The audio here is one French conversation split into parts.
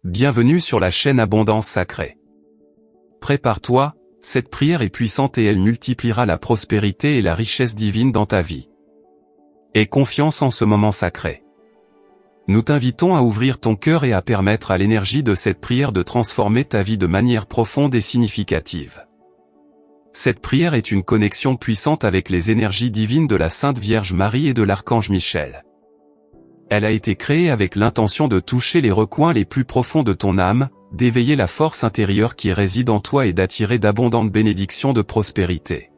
Bienvenue sur la chaîne Abondance Sacrée. Prépare-toi, cette prière est puissante et elle multipliera la prospérité et la richesse divine dans ta vie. Aie confiance en ce moment sacré. Nous t'invitons à ouvrir ton cœur et à permettre à l'énergie de cette prière de transformer ta vie de manière profonde et significative. Cette prière est une connexion puissante avec les énergies divines de la Sainte Vierge Marie et de l'Archange Michel. Elle a été créée avec l'intention de toucher les recoins les plus profonds de ton âme, d'éveiller la force intérieure qui réside en toi et d'attirer d'abondantes bénédictions de prospérité.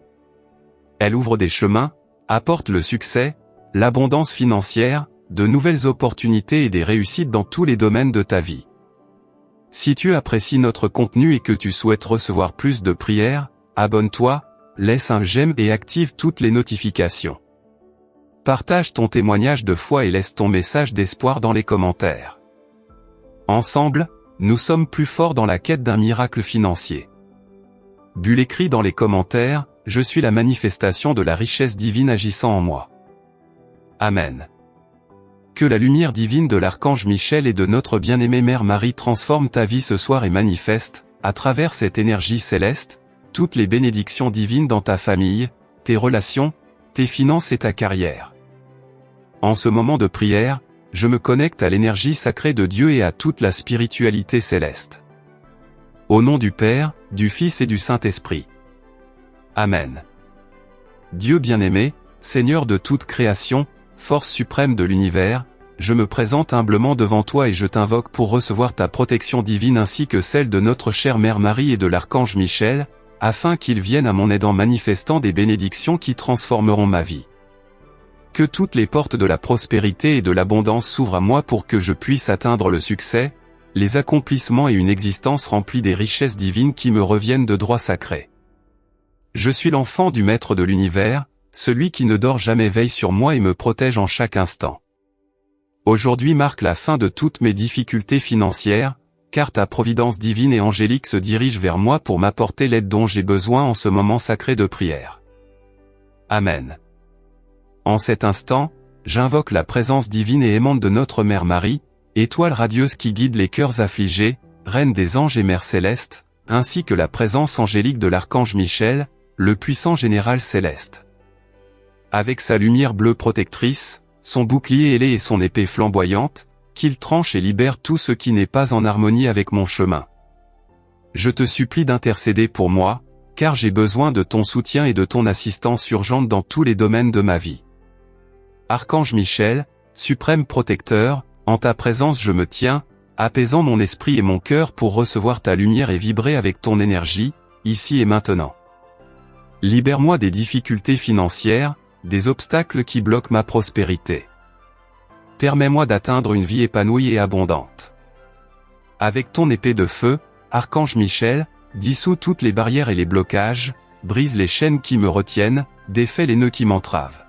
Elle ouvre des chemins, apporte le succès, l'abondance financière, de nouvelles opportunités et des réussites dans tous les domaines de ta vie. Si tu apprécies notre contenu et que tu souhaites recevoir plus de prières, abonne-toi, laisse un j'aime et active toutes les notifications. Partage ton témoignage de foi et laisse ton message d'espoir dans les commentaires. Ensemble, nous sommes plus forts dans la quête d'un miracle financier. Bulle écrit dans les commentaires, je suis la manifestation de la richesse divine agissant en moi. Amen. Que la lumière divine de l'Archange Michel et de notre bien-aimée Mère Marie transforme ta vie ce soir et manifeste, à travers cette énergie céleste, toutes les bénédictions divines dans ta famille, tes relations, tes finances et ta carrière. En ce moment de prière, je me connecte à l'énergie sacrée de Dieu et à toute la spiritualité céleste. Au nom du Père, du Fils et du Saint-Esprit. Amen. Dieu bien-aimé, Seigneur de toute création, force suprême de l'univers, je me présente humblement devant toi et je t'invoque pour recevoir ta protection divine ainsi que celle de notre chère Mère Marie et de l'Archange Michel, afin qu'ils viennent à mon aide en manifestant des bénédictions qui transformeront ma vie. Que toutes les portes de la prospérité et de l'abondance s'ouvrent à moi pour que je puisse atteindre le succès, les accomplissements et une existence remplie des richesses divines qui me reviennent de droit sacré. Je suis l'enfant du Maître de l'univers, celui qui ne dort jamais veille sur moi et me protège en chaque instant. Aujourd'hui marque la fin de toutes mes difficultés financières, car ta providence divine et angélique se dirige vers moi pour m'apporter l'aide dont j'ai besoin en ce moment sacré de prière. Amen. En cet instant, j'invoque la présence divine et aimante de notre Mère Marie, étoile radieuse qui guide les cœurs affligés, Reine des anges et Mère céleste, ainsi que la présence angélique de l'Archange Michel, le puissant général céleste. Avec sa lumière bleue protectrice, son bouclier ailé et son épée flamboyante, qu'il tranche et libère tout ce qui n'est pas en harmonie avec mon chemin. Je te supplie d'intercéder pour moi, car j'ai besoin de ton soutien et de ton assistance urgente dans tous les domaines de ma vie. Archange Michel, suprême protecteur, en ta présence je me tiens, apaisant mon esprit et mon cœur pour recevoir ta lumière et vibrer avec ton énergie, ici et maintenant. Libère-moi des difficultés financières, des obstacles qui bloquent ma prospérité. Permets-moi d'atteindre une vie épanouie et abondante. Avec ton épée de feu, Archange Michel, dissous toutes les barrières et les blocages, brise les chaînes qui me retiennent, défais les nœuds qui m'entravent.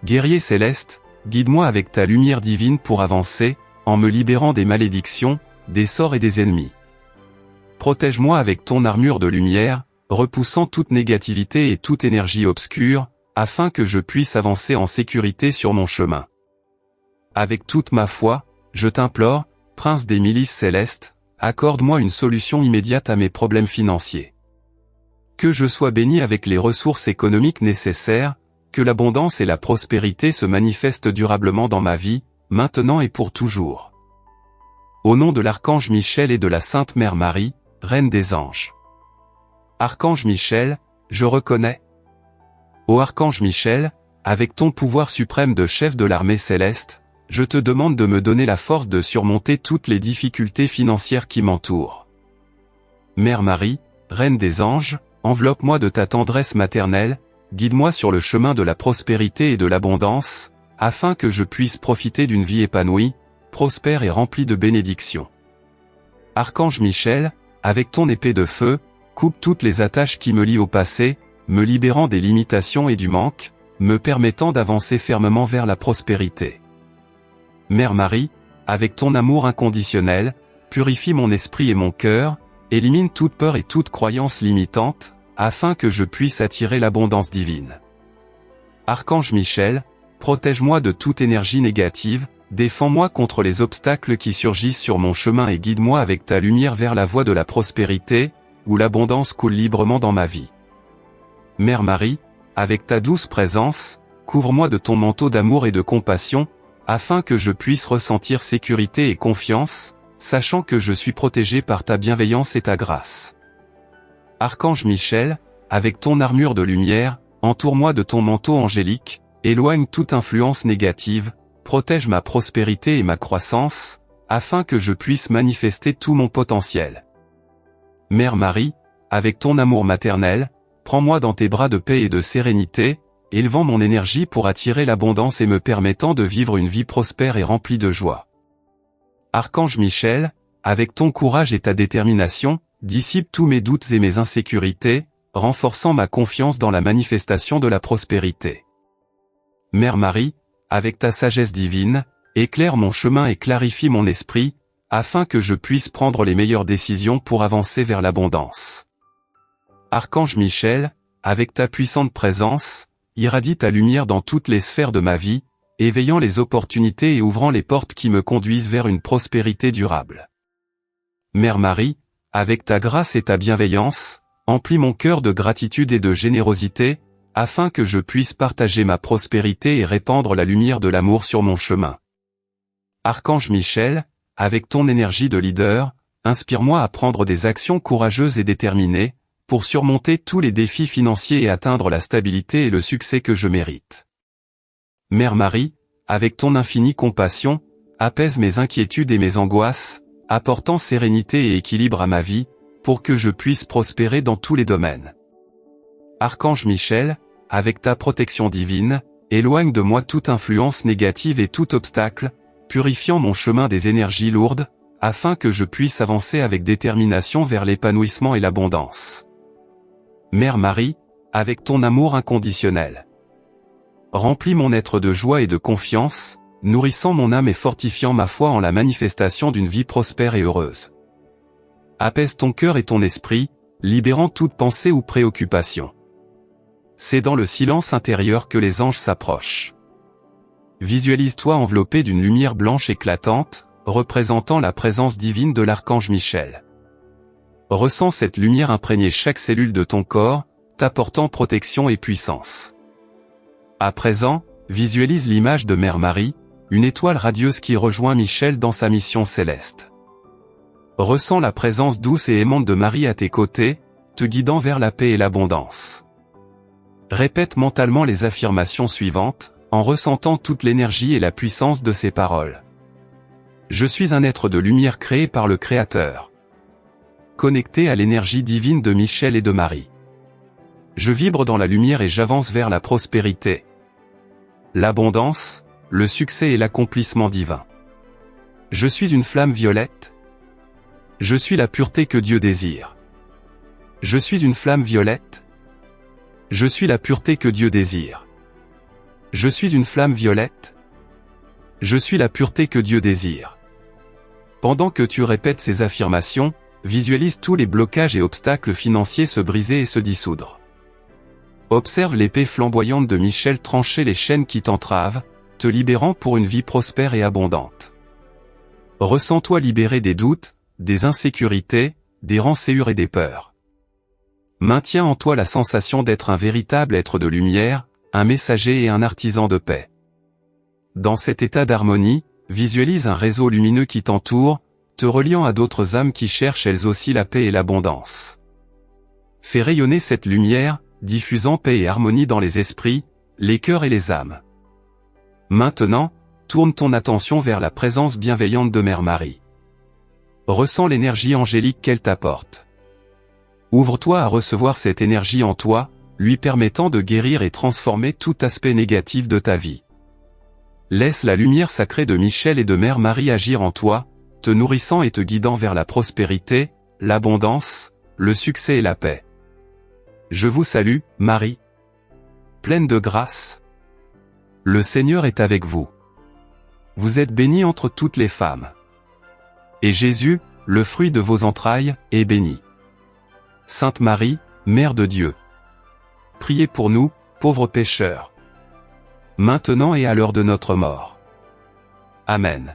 Guerrier céleste, guide-moi avec ta lumière divine pour avancer, en me libérant des malédictions, des sorts et des ennemis. Protège-moi avec ton armure de lumière, repoussant toute négativité et toute énergie obscure, afin que je puisse avancer en sécurité sur mon chemin. Avec toute ma foi, je t'implore, Prince des milices célestes, accorde-moi une solution immédiate à mes problèmes financiers. Que je sois béni avec les ressources économiques nécessaires, que l'abondance et la prospérité se manifestent durablement dans ma vie, maintenant et pour toujours. Au nom de l'Archange Michel et de la Sainte Mère Marie, Reine des anges. Archange Michel, je reconnais. Ô Archange Michel, avec ton pouvoir suprême de chef de l'armée céleste, je te demande de me donner la force de surmonter toutes les difficultés financières qui m'entourent. Mère Marie, Reine des anges, enveloppe-moi de ta tendresse maternelle, guide-moi sur le chemin de la prospérité et de l'abondance, afin que je puisse profiter d'une vie épanouie, prospère et remplie de bénédictions. Archange Michel, avec ton épée de feu, coupe toutes les attaches qui me lient au passé, me libérant des limitations et du manque, me permettant d'avancer fermement vers la prospérité. Mère Marie, avec ton amour inconditionnel, purifie mon esprit et mon cœur, élimine toute peur et toute croyance limitante, afin que je puisse attirer l'abondance divine. Archange Michel, protège-moi de toute énergie négative, défends-moi contre les obstacles qui surgissent sur mon chemin et guide-moi avec ta lumière vers la voie de la prospérité, où l'abondance coule librement dans ma vie. Mère Marie, avec ta douce présence, couvre-moi de ton manteau d'amour et de compassion, afin que je puisse ressentir sécurité et confiance, sachant que je suis protégé par ta bienveillance et ta grâce. Archange Michel, avec ton armure de lumière, entoure-moi de ton manteau angélique, éloigne toute influence négative, protège ma prospérité et ma croissance, afin que je puisse manifester tout mon potentiel. Mère Marie, avec ton amour maternel, prends-moi dans tes bras de paix et de sérénité, élevant mon énergie pour attirer l'abondance et me permettant de vivre une vie prospère et remplie de joie. Archange Michel, avec ton courage et ta détermination, dissipe tous mes doutes et mes insécurités, renforçant ma confiance dans la manifestation de la prospérité. Mère Marie, avec ta sagesse divine, éclaire mon chemin et clarifie mon esprit, afin que je puisse prendre les meilleures décisions pour avancer vers l'abondance. Archange Michel, avec ta puissante présence, irradie ta lumière dans toutes les sphères de ma vie, éveillant les opportunités et ouvrant les portes qui me conduisent vers une prospérité durable. Mère Marie, avec ta grâce et ta bienveillance, emplis mon cœur de gratitude et de générosité, afin que je puisse partager ma prospérité et répandre la lumière de l'amour sur mon chemin. Archange Michel, avec ton énergie de leader, inspire-moi à prendre des actions courageuses et déterminées, pour surmonter tous les défis financiers et atteindre la stabilité et le succès que je mérite. Mère Marie, avec ton infinie compassion, apaise mes inquiétudes et mes angoisses, apportant sérénité et équilibre à ma vie, pour que je puisse prospérer dans tous les domaines. Archange Michel, avec ta protection divine, éloigne de moi toute influence négative et tout obstacle, purifiant mon chemin des énergies lourdes, afin que je puisse avancer avec détermination vers l'épanouissement et l'abondance. Mère Marie, avec ton amour inconditionnel, remplis mon être de joie et de confiance, nourrissant mon âme et fortifiant ma foi en la manifestation d'une vie prospère et heureuse. Apaise ton cœur et ton esprit, libérant toute pensée ou préoccupation. C'est dans le silence intérieur que les anges s'approchent. Visualise-toi enveloppé d'une lumière blanche éclatante, représentant la présence divine de l'archange Michel. Ressens cette lumière imprégner chaque cellule de ton corps, t'apportant protection et puissance. À présent, visualise l'image de Mère Marie, une étoile radieuse qui rejoint Michel dans sa mission céleste. Ressens la présence douce et aimante de Marie à tes côtés, te guidant vers la paix et l'abondance. Répète mentalement les affirmations suivantes, en ressentant toute l'énergie et la puissance de ces paroles. Je suis un être de lumière créé par le Créateur. Connecté à l'énergie divine de Michel et de Marie. Je vibre dans la lumière et j'avance vers la prospérité, l'abondance, le succès et l'accomplissement divin. Je suis une flamme violette. Je suis la pureté que Dieu désire. Je suis une flamme violette. Je suis la pureté que Dieu désire. Je suis une flamme violette. Je suis la pureté que Dieu désire. Pendant que tu répètes ces affirmations, visualise tous les blocages et obstacles financiers se briser et se dissoudre. Observe l'épée flamboyante de Michel trancher les chaînes qui t'entravent, te libérant pour une vie prospère et abondante. Ressens-toi libéré des doutes, des insécurités, des rançures et des peurs. Maintiens en toi la sensation d'être un véritable être de lumière, un messager et un artisan de paix. Dans cet état d'harmonie, visualise un réseau lumineux qui t'entoure, te reliant à d'autres âmes qui cherchent elles aussi la paix et l'abondance. Fais rayonner cette lumière, diffusant paix et harmonie dans les esprits, les cœurs et les âmes. Maintenant, tourne ton attention vers la présence bienveillante de Mère Marie. Ressens l'énergie angélique qu'elle t'apporte. Ouvre-toi à recevoir cette énergie en toi, lui permettant de guérir et transformer tout aspect négatif de ta vie. Laisse la lumière sacrée de Michel et de Mère Marie agir en toi, te nourrissant et te guidant vers la prospérité, l'abondance, le succès et la paix. Je vous salue, Marie, pleine de grâce. Le Seigneur est avec vous. Vous êtes bénie entre toutes les femmes. Et Jésus, le fruit de vos entrailles, est béni. Sainte Marie, Mère de Dieu, priez pour nous, pauvres pécheurs, maintenant et à l'heure de notre mort. Amen.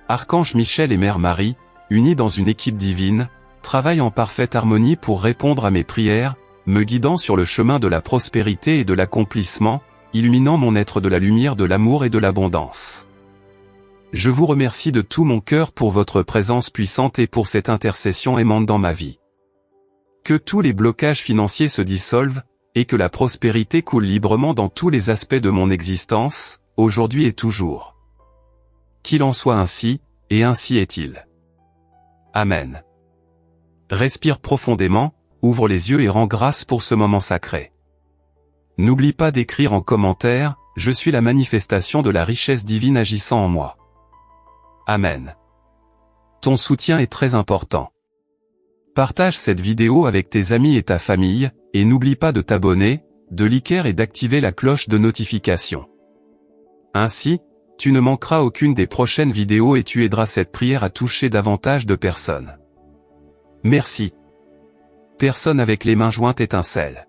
Archange Michel et Mère Marie, unis dans une équipe divine, travaillent en parfaite harmonie pour répondre à mes prières, me guidant sur le chemin de la prospérité et de l'accomplissement, illuminant mon être de la lumière de l'amour et de l'abondance. Je vous remercie de tout mon cœur pour votre présence puissante et pour cette intercession aimante dans ma vie. Que tous les blocages financiers se dissolvent, et que la prospérité coule librement dans tous les aspects de mon existence, aujourd'hui et toujours. Qu'il en soit ainsi, et ainsi est-il. Amen. Respire profondément, ouvre les yeux et rends grâce pour ce moment sacré. N'oublie pas d'écrire en commentaire, « Je suis la manifestation de la richesse divine agissant en moi ». Amen. Ton soutien est très important. Partage cette vidéo avec tes amis et ta famille, et n'oublie pas de t'abonner, de liker et d'activer la cloche de notification. Ainsi, tu ne manqueras aucune des prochaines vidéos et tu aideras cette prière à toucher davantage de personnes. Merci. Personne avec les mains jointes étincelle.